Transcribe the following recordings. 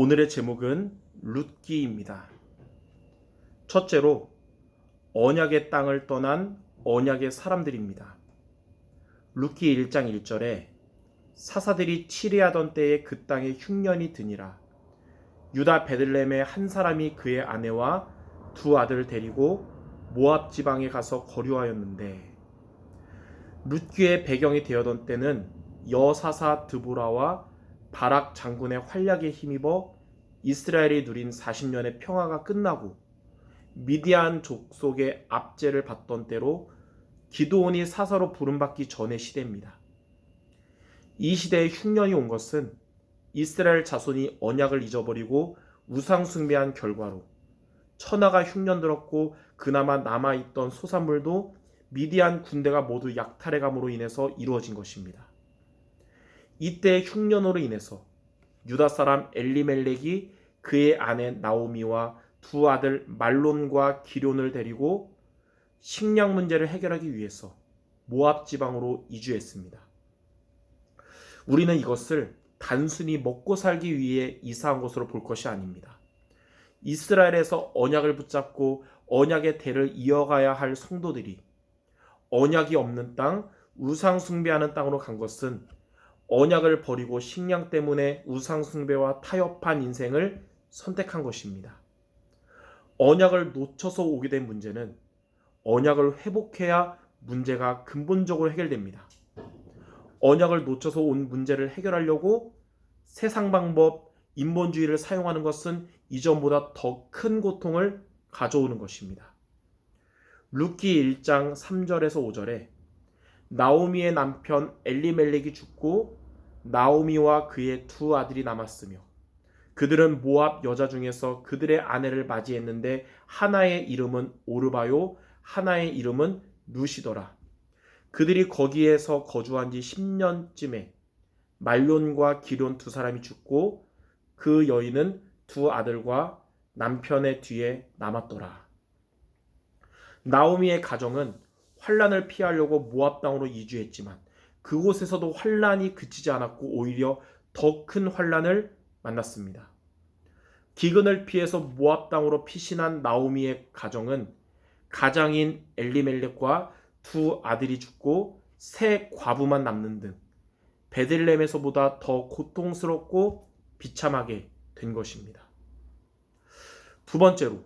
오늘의 제목은 룻기입니다. 첫째로 언약의 땅을 떠난 언약의 사람들입니다. 룻기 1장 1절에 사사들이 치리하던 때에 그 땅에 흉년이 드니라. 유다 베들레헴의 한 사람이 그의 아내와 두 아들을 데리고 모압 지방에 가서 거류하였는데, 룻기의 배경이 되었던 때는 여사사 드보라와 바락 장군의 활약에 힘입어 이스라엘이 누린 40년의 평화가 끝나고 미디안 족속의 압제를 받던 때로 기드온이 사사로 부름받기 전의 시대입니다. 이 시대에 흉년이 온 것은 이스라엘 자손이 언약을 잊어버리고 우상 숭배한 결과로 천하가 흉년 들었고 그나마 남아있던 소산물도 미디안 군대가 모두 약탈해감으로 인해서 이루어진 것입니다. 이때 흉년으로 인해서 유다 사람 엘리멜렉이 그의 아내 나오미와 두 아들 말론과 기럐을 데리고 식량 문제를 해결하기 위해서 모압 지방으로 이주했습니다. 우리는 이것을 단순히 먹고 살기 위해 이사한 것으로 볼 것이 아닙니다. 이스라엘에서 언약을 붙잡고 언약의 대를 이어가야 할 성도들이 언약이 없는 땅, 우상 숭배하는 땅으로 간 것은 언약을 버리고 식량 때문에 우상 숭배와 타협한 인생을 선택한 것입니다. 언약을 놓쳐서 오게 된 문제는 언약을 회복해야 문제가 근본적으로 해결됩니다. 언약을 놓쳐서 온 문제를 해결하려고 세상 방법, 인본주의를 사용하는 것은 이전보다 더 큰 고통을 가져오는 것입니다. 룻기 1장 3절에서 5절에 나오미의 남편 엘리멜렉이 죽고 나오미와 그의 두 아들이 남았으며 그들은 모압 여자 중에서 그들의 아내를 맞이했는데 하나의 이름은 오르바요 하나의 이름은 룻이더라. 그들이 거기에서 거주한 지 10년쯤에 말론과 기럐 두 사람이 죽고 그 여인은 두 아들과 남편의 뒤에 남았더라. 나오미의 가정은 환란을 피하려고 모압 땅으로 이주했지만 그곳에서도 환란이 그치지 않았고 오히려 더 큰 환란을 만났습니다. 기근을 피해서 모압 땅으로 피신한 나오미의 가정은 가장인 엘리멜렉과 두 아들이 죽고 세 과부만 남는 등 베들레헴에서보다 더 고통스럽고 비참하게 된 것입니다. 두 번째로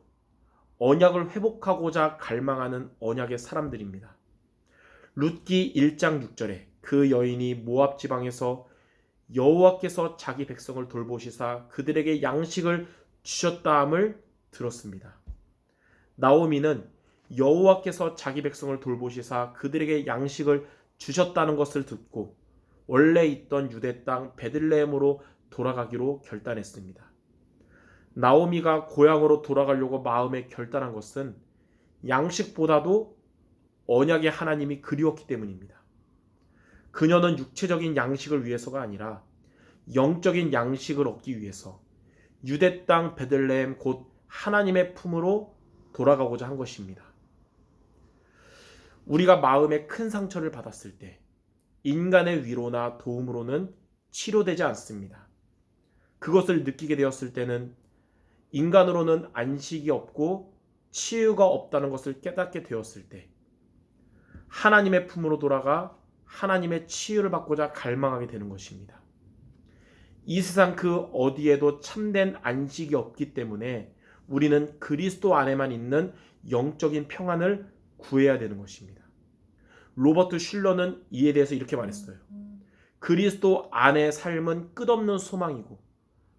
언약을 회복하고자 갈망하는 언약의 사람들입니다. 룻기 1장 6절에 그 여인이 모압 지방에서 여호와께서 자기 백성을 돌보시사 그들에게 양식을 주셨다함을 들었습니다. 나오미는 여호와께서 자기 백성을 돌보시사 그들에게 양식을 주셨다는 것을 듣고 원래 있던 유대 땅 베들레헴으로 돌아가기로 결단했습니다. 나오미가 고향으로 돌아가려고 마음에 결단한 것은 양식보다도 언약의 하나님이 그리웠기 때문입니다. 그녀는 육체적인 양식을 위해서가 아니라 영적인 양식을 얻기 위해서 유대 땅 베들레헴 곧 하나님의 품으로 돌아가고자 한 것입니다. 우리가 마음에 큰 상처를 받았을 때 인간의 위로나 도움으로는 치료되지 않습니다. 그것을 느끼게 되었을 때는 인간으로는 안식이 없고 치유가 없다는 것을 깨닫게 되었을 때 하나님의 품으로 돌아가 하나님의 치유를 받고자 갈망하게 되는 것입니다. 이 세상 그 어디에도 참된 안식이 없기 때문에 우리는 그리스도 안에만 있는 영적인 평안을 구해야 되는 것입니다. 로버트 슐러는 이에 대해서 이렇게 말했어요. 그리스도 안의 삶은 끝없는 소망이고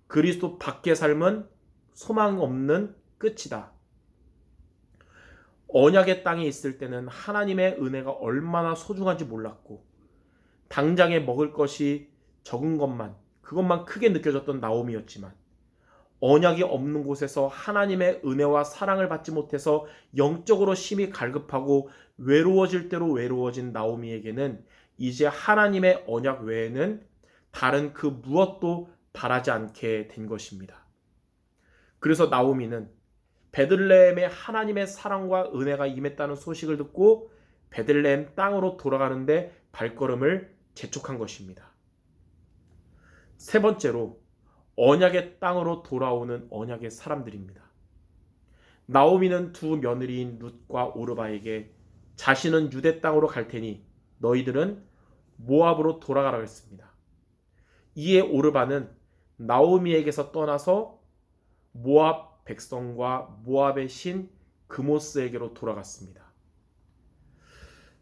그리스도 밖의 삶은 소망 없는 끝이다. 언약의 땅에 있을 때는 하나님의 은혜가 얼마나 소중한지 몰랐고 당장에 먹을 것이 적은 그것만 크게 느껴졌던 나오미였지만 언약이 없는 곳에서 하나님의 은혜와 사랑을 받지 못해서 영적으로 심히 갈급하고 외로워질 대로 외로워진 나오미에게는 이제 하나님의 언약 외에는 다른 그 무엇도 바라지 않게 된 것입니다. 그래서 나오미는 베들레헴에 하나님의 사랑과 은혜가 임했다는 소식을 듣고 베들레헴 땅으로 돌아가는데 발걸음을 재촉한 것입니다. 세 번째로 언약의 땅으로 돌아오는 언약의 사람들입니다. 나오미는 두 며느리인 룻과 오르바에게 자신은 유대 땅으로 갈 테니 너희들은 모압으로 돌아가라고 했습니다. 이에 오르바는 나오미에게서 떠나서 모압 백성과 모압의 신 그모스에게로 돌아갔습니다.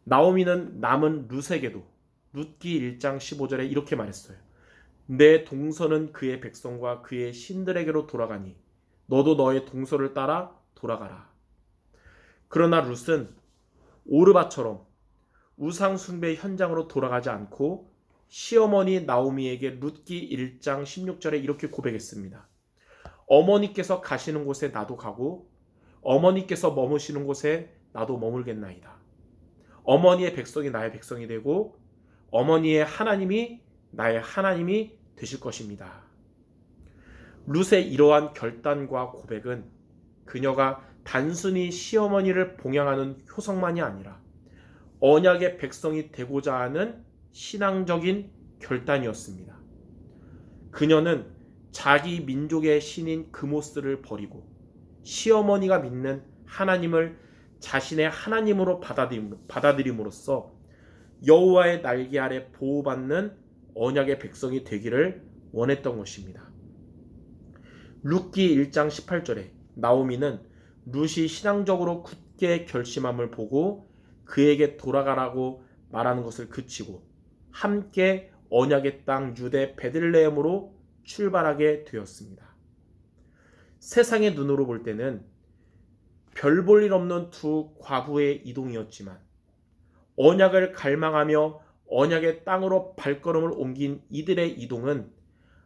나오미는 남은 룻에게도 룻기 1장 15절에 이렇게 말했어요. 내 동서는 그의 백성과 그의 신들에게로 돌아가니 너도 너의 동서를 따라 돌아가라. 그러나 룻은 오르바처럼 우상 숭배 현장으로 돌아가지 않고 시어머니 나오미에게 룻기 1장 16절에 이렇게 고백했습니다. 어머니께서 가시는 곳에 나도 가고 어머니께서 머무시는 곳에 나도 머물겠나이다. 어머니의 백성이 나의 백성이 되고 어머니의 하나님이 나의 하나님이 되실 것입니다. 룻의 이러한 결단과 고백은 그녀가 단순히 시어머니를 봉양하는 효성만이 아니라 언약의 백성이 되고자 하는 신앙적인 결단이었습니다. 그녀는 자기 민족의 신인 그모스를 버리고 시어머니가 믿는 하나님을 자신의 하나님으로 받아들임으로써 여호와의 날개 아래 보호받는 언약의 백성이 되기를 원했던 것입니다. 룻기 1장 18절에 나오미는 룻이 신앙적으로 굳게 결심함을 보고 그에게 돌아가라고 말하는 것을 그치고 함께 언약의 땅 유대 베들레헴으로 출발하게 되었습니다. 세상의 눈으로 볼 때는 별 볼 일 없는 두 과부의 이동이었지만 언약을 갈망하며 언약의 땅으로 발걸음을 옮긴 이들의 이동은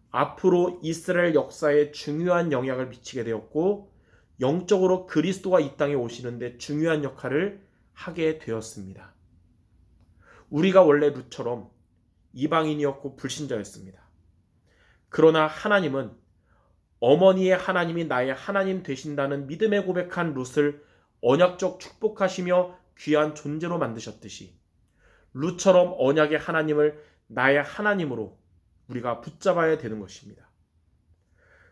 앞으로 이스라엘 역사에 중요한 영향을 미치게 되었고 영적으로 그리스도가 이 땅에 오시는데 중요한 역할을 하게 되었습니다. 우리가 원래 룻처럼 이방인이었고 불신자였습니다. 그러나 하나님은 어머니의 하나님이 나의 하나님 되신다는 믿음에 고백한 룻을 언약적 축복하시며 귀한 존재로 만드셨듯이 룻처럼 언약의 하나님을 나의 하나님으로 우리가 붙잡아야 되는 것입니다.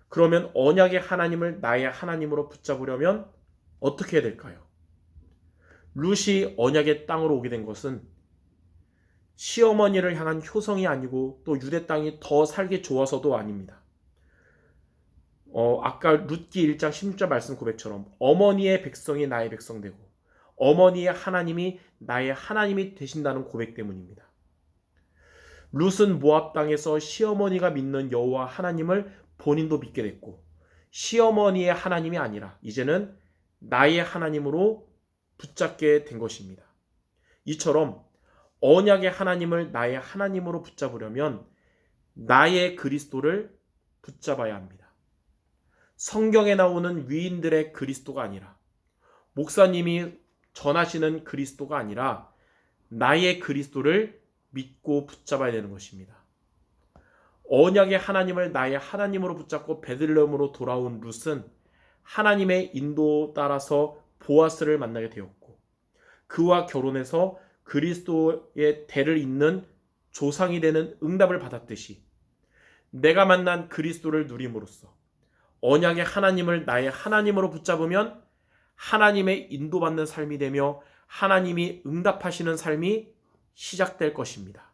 그러면 언약의 하나님을 나의 하나님으로 붙잡으려면 어떻게 해야 될까요? 룻이 언약의 땅으로 오게 된 것은 시어머니를 향한 효성이 아니고 또 유대 땅이 더 살기 좋아서도 아닙니다. 아까 룻기 1장 16절 말씀 고백처럼 어머니의 백성이 나의 백성 되고 어머니의 하나님이 나의 하나님이 되신다는 고백 때문입니다. 룻은 모압 땅에서 시어머니가 믿는 여호와 하나님을 본인도 믿게 됐고 시어머니의 하나님이 아니라 이제는 나의 하나님으로 붙잡게 된 것입니다. 이처럼 언약의 하나님을 나의 하나님으로 붙잡으려면 나의 그리스도를 붙잡아야 합니다. 성경에 나오는 위인들의 그리스도가 아니라 목사님이 전하시는 그리스도가 아니라 나의 그리스도를 믿고 붙잡아야 되는 것입니다. 언약의 하나님을 나의 하나님으로 붙잡고 베들레헴으로 돌아온 룻은 하나님의 인도 따라서 보아스를 만나게 되었고 그와 결혼해서 그리스도의 대를 잇는 조상이 되는 응답을 받았듯이 내가 만난 그리스도를 누림으로써 언약의 하나님을 나의 하나님으로 붙잡으면 하나님의 인도받는 삶이 되며 하나님이 응답하시는 삶이 시작될 것입니다.